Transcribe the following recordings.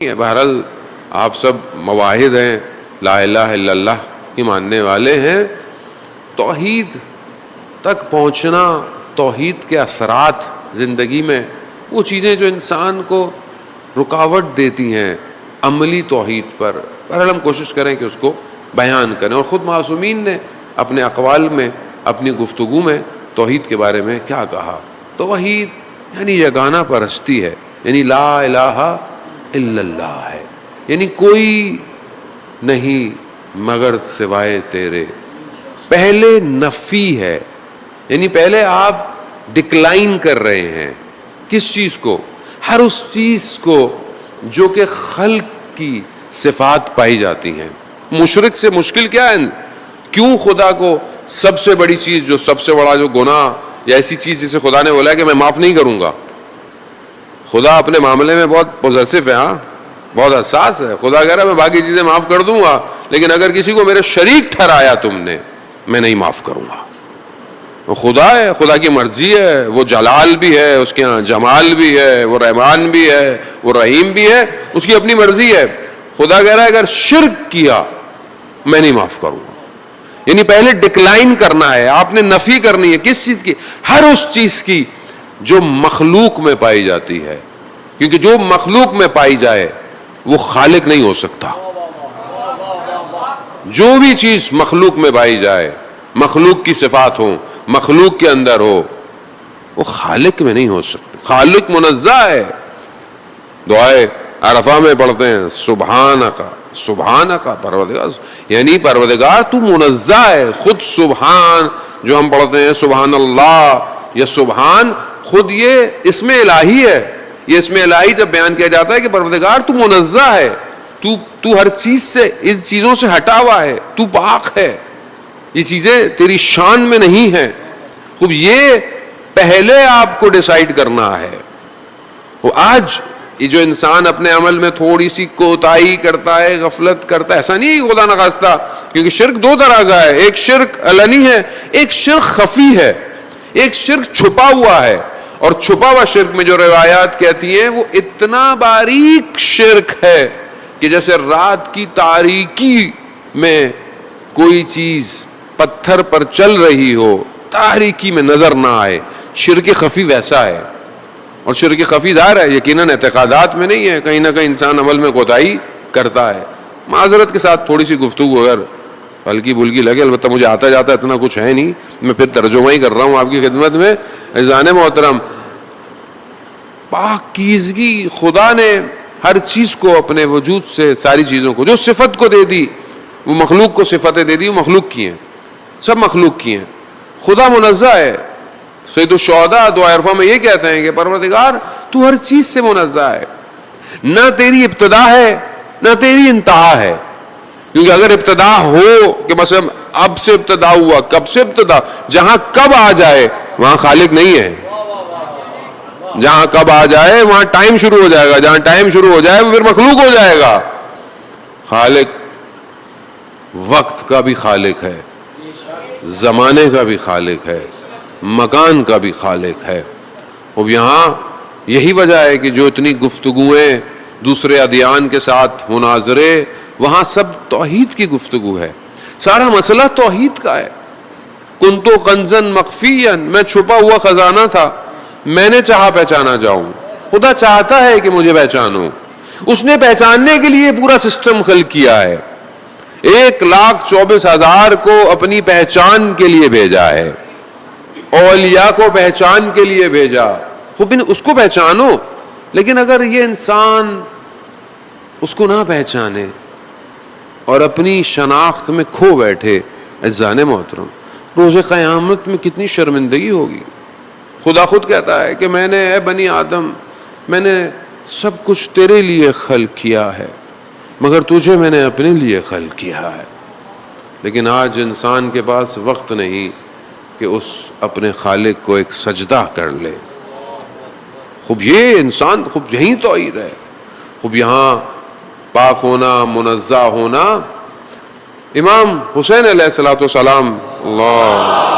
بہرحال آپ سب مواحد ہیں، لا الہ الا اللہ کی ماننے والے ہیں. توحید تک پہنچنا، توحید کے اثرات زندگی میں، وہ چیزیں جو انسان کو رکاوٹ دیتی ہیں عملی توحید پر، بہرحال ہم کوشش کریں کہ اس کو بیان کریں. اور خود معصومین نے اپنے اقوال میں، اپنی گفتگو میں توحید کے بارے میں کیا کہا؟ توحید یعنی یگانہ پرستی ہے، یعنی لا الہ الا اللہ ہے، یعنی کوئی نہیں مگر سوائے تیرے. پہلے نفی ہے، یعنی پہلے آپ ڈکلائن کر رہے ہیں کس چیز کو؟ ہر اس چیز کو جو کہ خلق کی صفات پائی جاتی ہیں. مشرک سے مشکل کیا ہے؟ کیوں خدا کو سب سے بڑی چیز، جو سب سے بڑا جو گناہ یا ایسی چیز جسے خدا نے بولا ہے کہ میں معاف نہیں کروں گا. خدا اپنے معاملے میں بہت پوزیسو ہے، ہاں بہت حساس ہے. خدا کہہ رہا ہے میں باقی چیزیں معاف کر دوں گا، لیکن اگر کسی کو میرے شریک ٹھہرایا تم نے، میں نہیں معاف کروں گا. وہ خدا ہے، خدا کی مرضی ہے، وہ جلال بھی ہے، اس کے ہاں جمال بھی ہے، وہ رحمان بھی ہے، وہ رحیم بھی ہے، اس کی اپنی مرضی ہے. خدا کہہ رہا ہے اگر شرک کیا میں نہیں معاف کروں گا. یعنی پہلے ڈکلائن کرنا ہے، آپ نے نفی کرنی ہے. کس چیز کی؟ ہر اس چیز کی جو مخلوق میں پائی جاتی ہے، کیونکہ جو مخلوق میں پائی جائے وہ خالق نہیں ہو سکتا. جو بھی چیز مخلوق میں پائی جائے، مخلوق کی صفات ہوں، مخلوق کے اندر ہو، وہ خالق میں نہیں ہو سکتا. خالق منزہ ہے. دعائے عرفہ میں پڑھتے ہیں سبحانک سبحانک پروردگار، یعنی پروردگار تو منزہ ہے. خود سبحان جو ہم پڑھتے ہیں سبحان اللہ یا سبحان، خود یہ اسم الہی ہے. یہ اسم الہی جب بیان کیا جاتا ہے کہ پروردگار تو منزہ ہے، تو ہر چیز سے، ان چیزوں سے ہٹا ہوا ہے، تو پاک ہے، یہ چیزیں تیری شان میں نہیں ہیں. خوب یہ پہلے آپ کو ڈیسائیڈ کرنا ہے. وہ آج یہ جو انسان اپنے عمل میں تھوڑی سی کوتاہی کرتا ہے، غفلت کرتا ہے، ایسا نہیں خدا نخواستہ، کیونکہ شرک دو طرح کا ہے. ایک شرک علنی ہے، ایک شرک خفی ہے، ایک شرک چھپا ہوا ہے. اور چھپا ہوا شرک میں جو روایات کہتی ہیں وہ اتنا باریک شرک ہے کہ جیسے رات کی تاریکی میں کوئی چیز پتھر پر چل رہی ہو، تاریکی میں نظر نہ آئے. شرک خفی ویسا ہے. اور شرک خفی ظاہر ہے یقیناً اعتقادات میں نہیں ہے، کہیں نہ کہیں انسان عمل میں کوتاہی کرتا ہے. معذرت کے ساتھ تھوڑی سی گفتگو اگر ہلکی بھلکی لگے، البتہ مجھے آتا جاتا اتنا کچھ ہے نہیں، میں پھر ترجمہ ہی کر رہا ہوں آپ کی خدمت میں. عزیزان محترم، پاکیزگی، خدا نے ہر چیز کو اپنے وجود سے، ساری چیزوں کو جو صفت کو دے دی، وہ مخلوق کو صفتیں دے دی، وہ مخلوق کی ہیں، سب مخلوق کی ہیں. خدا منزہ ہے. سید الشہداء دعا عرفہ میں یہ کہتے ہیں کہ پروردگار تو ہر چیز سے منزہ ہے، نہ تیری ابتدا ہے نہ تیری انتہا ہے. کیونکہ اگر ابتدا ہو کہ مثلا اب سے ابتدا ہوا، کب سے ابتدا، جہاں کب آ جائے وہاں خالق نہیں ہے. جہاں کب آ جائے وہاں ٹائم شروع ہو جائے گا، جہاں ٹائم شروع ہو جائے وہ پھر مخلوق ہو جائے گا. خالق وقت کا بھی خالق ہے، زمانے کا بھی خالق ہے، مکان کا بھی خالق ہے. اب یہاں یہی وجہ ہے کہ جو اتنی گفتگویں دوسرے ادیان کے ساتھ مناظرے، وہاں سب توحید کی گفتگو ہے. سارا مسئلہ توحید کا ہے. کنتو کنزن مخفیا، میں چھپا ہوا خزانہ تھا، میں نے چاہا پہچانا جاؤں. خدا چاہتا ہے کہ مجھے پہچانو. اس نے پہچاننے کے لیے پورا سسٹم خلق کیا ہے. 1,24,000 کو اپنی پہچان کے لیے بھیجا ہے، اولیاء کو پہچان کے لیے بھیجا. خوب اس کو پہچانو. لیکن اگر یہ انسان اس کو نہ پہچانے اور اپنی شناخت میں کھو بیٹھے، عزیزان محترم، روز قیامت میں کتنی شرمندگی ہوگی. خدا خود کہتا ہے کہ میں نے، اے بنی آدم، میں نے سب کچھ تیرے لیے خلق کیا ہے مگر تجھے میں نے اپنے لیے خلق کیا ہے. لیکن آج انسان کے پاس وقت نہیں کہ اس اپنے خالق کو ایک سجدہ کر لے. خوب یہ انسان، خوب یہی توحید ہے. خوب یہاں پاک ہونا، منزہ ہونا. امام حسین علیہ الصلوۃ والسلام، اللہ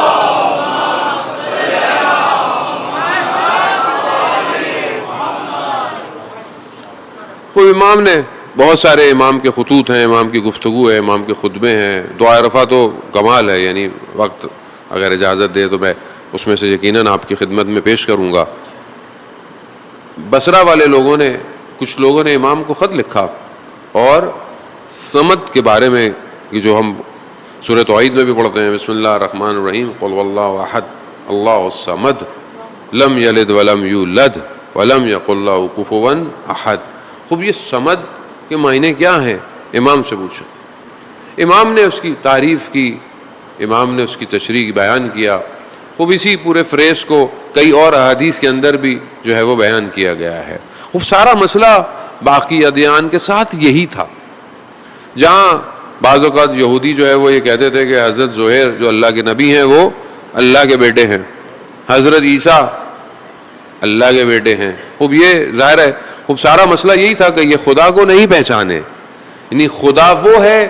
وہ امام نے بہت سارے امام کے خطوط ہیں، امام کی گفتگو ہے، امام کے خطبے ہیں. دعا عرفہ تو کمال ہے، یعنی وقت اگر اجازت دے تو میں اس میں سے یقیناً آپ کی خدمت میں پیش کروں گا. بصرہ والے لوگوں نے، کچھ لوگوں نے امام کو خط لکھا اور صمد کے بارے میں، کہ جو ہم سورۃ توحید میں بھی پڑھتے ہیں، بسم اللہ الرحمن الرحیم، قل واللہ احد اللہ الصمد لم یلد ولم یولد ولم یکن لہ کفوا احد. خوب یہ صمد کے معنی کیا ہیں؟ امام سے پوچھا. امام نے اس کی تعریف کی، امام نے اس کی تشریح بیان کیا. خوب اسی پورے فریز کو کئی اور احادیث کے اندر بھی جو ہے وہ بیان کیا گیا ہے. خوب سارا مسئلہ باقی ادیان کے ساتھ یہی تھا. جہاں بعض اوقات یہودی جو ہے وہ یہ کہتے تھے کہ حضرت زہیر جو اللہ کے نبی ہیں وہ اللہ کے بیٹے ہیں، حضرت عیسیٰ اللہ کے بیٹے ہیں. خوب یہ ظاہر ہے، خوب سارا مسئلہ یہی تھا کہ یہ خدا کو نہیں پہچانے. یعنی خدا وہ ہے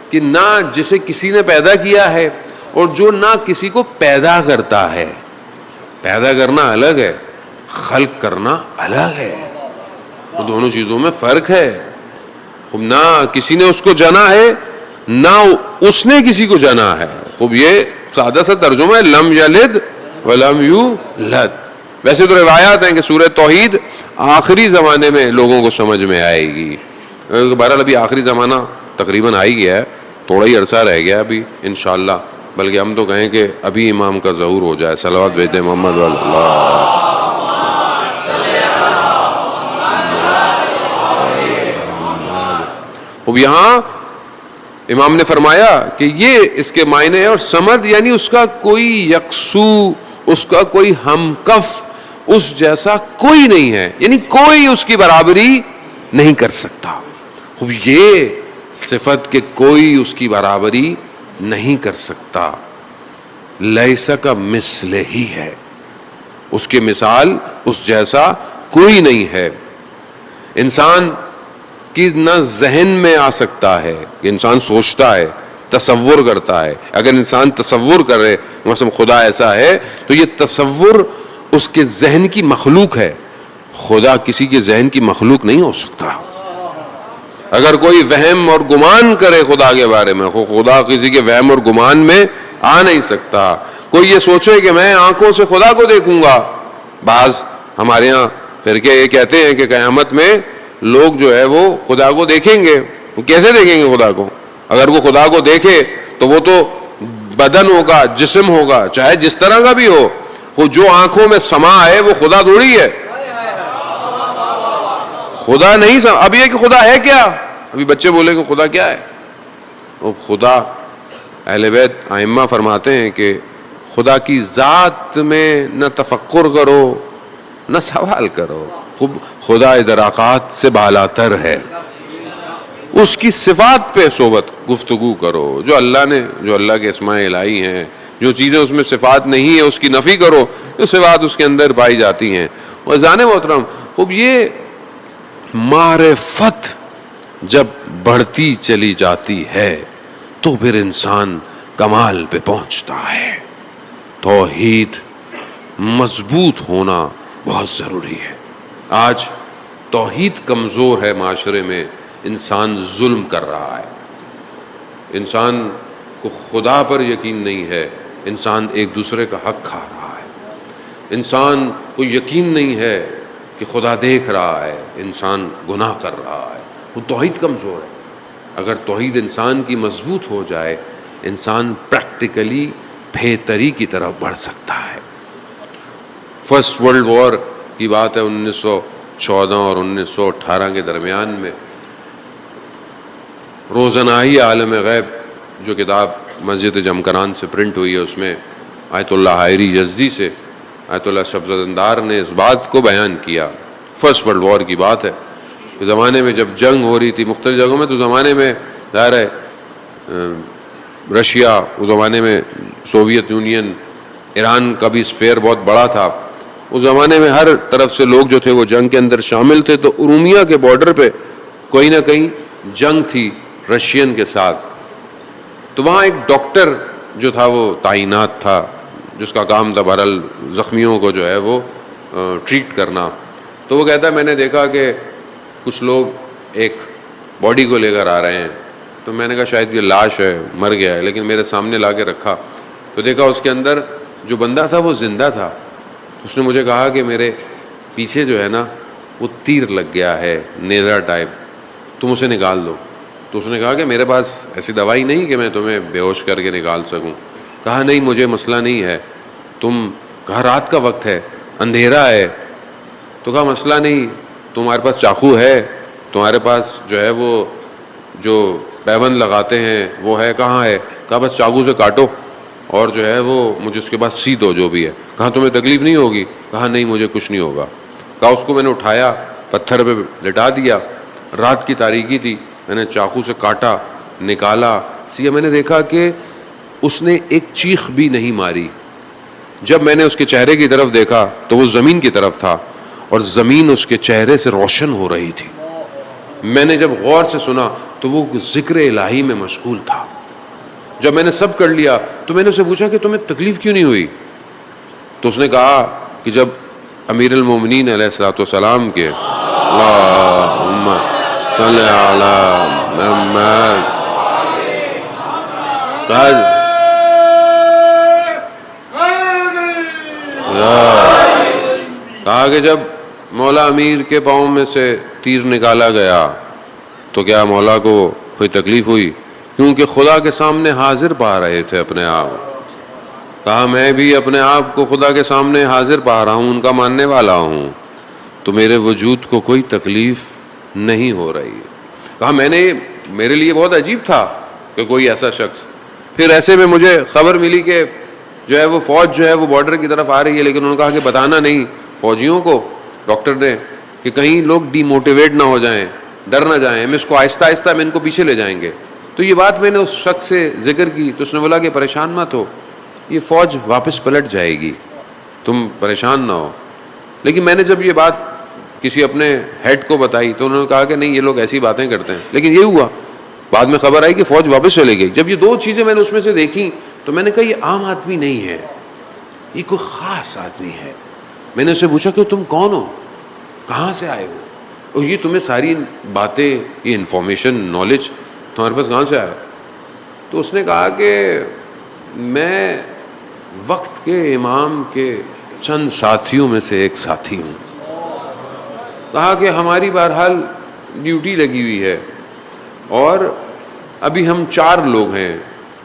کہ نہ جسے کسی نے پیدا کیا ہے اور جو نہ کسی کو پیدا کرتا ہے. پیدا کرنا الگ ہے، خلق کرنا الگ ہے، وہ دونوں چیزوں میں فرق ہے. نہ کسی نے اس کو جنا ہے نہ اس نے کسی کو جنا ہے. خوب یہ سادہ سا ترجمہ ہے، لم یلد ولم یولد. ویسے تو روایات ہیں کہ سورہ توحید آخری زمانے میں لوگوں کو سمجھ میں آئے گی. بہرحال ابھی آخری زمانہ تقریباً آ ہی گیا ہے، تھوڑا ہی عرصہ رہ گیا ابھی انشاءاللہ. بلکہ ہم تو کہیں کہ ابھی امام کا ظہور ہو جائے. صلوات بھیجتے محمد اللہ. اب یہاں امام نے فرمایا کہ یہ اس کے معنی ہے، اور سمد یعنی اس کا کوئی یکسو، اس کا کوئی ہمکف، اس جیسا کوئی نہیں ہے، یعنی کوئی اس کی برابری نہیں کر سکتا. اب یہ صفت کہ کوئی اس کی برابری نہیں کر سکتا. لیس کا مثل ہی ہے، اس کے مثال اس جیسا کوئی نہیں ہے. انسان کی نہ ذہن میں آ سکتا ہے کہ انسان سوچتا ہے، تصور کرتا ہے. اگر انسان تصور کرے مثلا خدا ایسا ہے تو یہ تصور اس کے ذہن کی مخلوق ہے. خدا کسی کے ذہن کی مخلوق نہیں ہو سکتا. اگر کوئی وہم اور گمان کرے خدا کے بارے میں، خدا کسی کے وہم اور گمان میں آ نہیں سکتا. کوئی یہ سوچے کہ میں آنکھوں سے خدا کو دیکھوں گا. بعض ہمارے ہاں فرقے یہ کہتے ہیں کہ قیامت میں لوگ جو ہے وہ خدا کو دیکھیں گے. وہ کیسے دیکھیں گے خدا کو؟ اگر وہ خدا کو دیکھے تو وہ تو بدن ہوگا، جسم ہوگا، چاہے جس طرح کا بھی ہو. وہ جو آنکھوں میں سما ہے وہ خدا تھوڑی ہے. خدا نہیں سما. اب یہ کہ خدا ہے کیا؟ ابھی بچے بولے کہ خدا کیا ہے؟ وہ خدا، اہل بیت ائمہ فرماتے ہیں کہ خدا کی ذات میں نہ تفکر کرو نہ سوال کرو. خدا ادراکات سے بالاتر ہے. اس کی صفات پہ صحبت گفتگو کرو. جو اللہ نے، جو اللہ کے اسماء الہی ہیں، جو چیزیں اس میں صفات نہیں ہیں اس کی نفی کرو، جو صفات اس کے اندر پائی جاتی ہیں. وزان محترم، اب یہ معرفت جب بڑھتی چلی جاتی ہے تو پھر انسان کمال پہ پہنچتا ہے. توحید مضبوط ہونا بہت ضروری ہے. آج توحید کمزور ہے معاشرے میں، انسان ظلم کر رہا ہے، انسان کو خدا پر یقین نہیں ہے، انسان ایک دوسرے کا حق کھا رہا ہے، انسان کو یقین نہیں ہے کہ خدا دیکھ رہا ہے، انسان گناہ کر رہا ہے. وہ توحید کمزور ہے. اگر توحید انسان کی مضبوط ہو جائے، انسان پریکٹیکلی بہتری کی طرف بڑھ سکتا ہے. فرسٹ ورلڈ وار کی بات ہے 1914 اور 1918 کے درمیان میں. روزنائی عالم غیب جو کتاب مسجد جمکران سے پرنٹ ہوئی ہے، اس میں آیت اللہ حائری یزدی سے آیت اللہ شبزدندار نے اس بات کو بیان کیا. فرسٹ ورلڈ وار کی بات ہے کہ زمانے میں جب جنگ ہو رہی تھی مختلف جگہوں میں، تو زمانے میں ظاہر ہے رشیا، اس زمانے میں سوویت یونین، ایران کا بھی اسفیئر بہت بڑا تھا. اس زمانے میں ہر طرف سے لوگ جو تھے وہ جنگ کے اندر شامل تھے. تو ارومیہ کے بارڈر پہ کوئی نہ کہیں جنگ تھی رشین کے ساتھ. تو وہاں ایک ڈاکٹر جو تھا وہ تعینات تھا، جس کا کام تھا بہرحال زخمیوں کو جو ہے وہ ٹریٹ کرنا. تو وہ کہتا ہے میں نے دیکھا کہ کچھ لوگ ایک باڈی کو لے کر آ رہے ہیں. تو میں نے کہا شاید یہ لاش ہے, مر گیا ہے, لیکن میرے سامنے لا کے رکھا تو دیکھا اس کے اندر جو بندہ تھا وہ زندہ تھا. اس نے مجھے کہا کہ میرے پیچھے جو ہے نا وہ تیر لگ گیا ہے, نیزا ٹائپ, تم اسے نکال دو. تو اس نے کہا کہ میرے پاس ایسی دوائی نہیں کہ میں تمہیں بے ہوش کر کے نکال سکوں. کہا نہیں, مجھے مسئلہ نہیں ہے. کہا رات کا وقت ہے, اندھیرا ہے. تو کہا مسئلہ نہیں, تمہارے پاس چاقو ہے, تمہارے پاس جو ہے وہ جو پیبند لگاتے ہیں وہ ہے, کہاں ہے؟ کہا بس چاقو سے کاٹو اور جو ہے وہ مجھے اس کے بعد سی دو جو بھی ہے. کہا تمہیں تکلیف نہیں ہوگی؟ کہا نہیں مجھے کچھ نہیں ہوگا. کہا اس کو میں نے اٹھایا, پتھر پہ لٹا دیا, رات کی تاریکی تھی, میں نے چاقو سے کاٹا, نکالا, سیا. میں نے دیکھا کہ اس نے ایک چیخ بھی نہیں ماری. جب میں نے اس کے چہرے کی طرف دیکھا تو وہ زمین کی طرف تھا اور زمین اس کے چہرے سے روشن ہو رہی تھی. میں نے جب غور سے سنا تو وہ ذکر الہی میں مشغول تھا. جب میں نے سب کر لیا تو میں نے اسے پوچھا کہ تمہیں تکلیف کیوں نہیں ہوئی؟ تو اس نے کہا کہ جب امیر المومنین علیہ الصلوۃ والسلام کے اللہم صلی علی محمد کہا کہ جب مولا امیر کے پاؤں میں سے تیر نکالا گیا تو کیا مولا کو کوئی تکلیف ہوئی؟ کیونکہ خدا کے سامنے حاضر پا رہے تھے اپنے آپ. کہا میں بھی اپنے آپ کو خدا کے سامنے حاضر پا رہا ہوں, ان کا ماننے والا ہوں, تو میرے وجود کو کوئی تکلیف نہیں ہو رہی. کہا میرے لیے بہت عجیب تھا کہ کوئی ایسا شخص. پھر ایسے میں مجھے خبر ملی کہ جو ہے وہ فوج جو ہے وہ بارڈر کی طرف آ رہی ہے, لیکن انہوں نے کہا کہ بتانا نہیں فوجیوں کو, ڈاکٹر نے, کہ کہیں لوگ ڈی موٹیویٹ نہ ہو جائیں, ڈر نہ جائیں, ہم اس کو آہستہ آہستہ میں ان کو پیچھے لے جائیں گے. تو یہ بات میں نے اس شخص سے ذکر کی تو اس نے بولا کہ پریشان مت ہو, یہ فوج واپس پلٹ جائے گی, تم پریشان نہ ہو. لیکن میں نے جب یہ بات کسی اپنے ہیڈ کو بتائی تو انہوں نے کہا کہ نہیں یہ لوگ ایسی باتیں کرتے ہیں. لیکن یہ ہوا, بعد میں خبر آئی کہ فوج واپس چلے گئی. جب یہ دو چیزیں میں نے اس میں سے دیکھی تو میں نے کہا یہ عام آدمی نہیں ہے, یہ کوئی خاص آدمی ہے. میں نے اسے پوچھا کہ تم کون ہو, کہاں سے آئے ہو, اور یہ تمہیں ساری باتیں, یہ انفارمیشن, نالج تمہارے پاس کہاں سے آیا؟ تو اس نے کہا کہ میں وقت کے امام کے چند ساتھیوں میں سے ایک ساتھی ہوں. کہا کہ ہماری بہرحال ڈیوٹی لگی ہوئی ہے اور ابھی ہم 4 لوگ ہیں.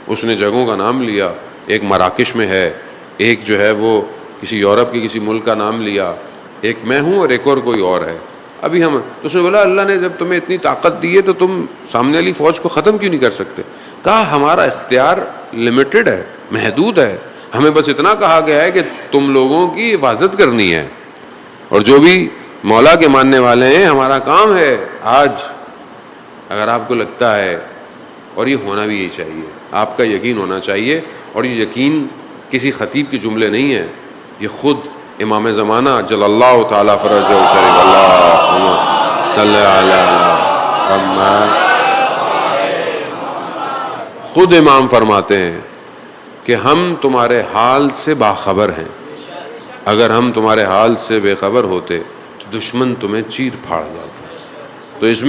اس نے جگہوں کا نام لیا, ایک مراکش میں ہے, ایک جو ہے وہ کسی یورپ کے کسی ملک کا نام لیا, ایک میں ہوں اور ایک اور کوئی اور ہے. ابھی ہم, تو اس نے بولا اللہ نے جب تمہیں اتنی طاقت دی ہے تو تم سامنے والی فوج کو ختم کیوں نہیں کر سکتے؟ کہا ہمارا اختیار لمیٹڈ ہے, محدود ہے, ہمیں بس اتنا کہا گیا ہے کہ تم لوگوں کی حفاظت کرنی ہے, اور جو بھی مولا کے ماننے والے ہیں ہمارا کام ہے. آج اگر آپ کو لگتا ہے, اور یہ ہونا بھی یہی چاہیے, آپ کا یقین ہونا چاہیے, اور یہ یقین کسی خطیب کے جملے نہیں ہیں, یہ خود امام زمانہ جل اللہ تعالیٰ فرجہ شریف اللہم صلی علی محمد, خود امام فرماتے ہیں کہ ہم تمہارے حال سے باخبر ہیں, اگر ہم تمہارے حال سے بے خبر ہوتے تو دشمن تمہیں چیر پھاڑ جاتا. تو اس میں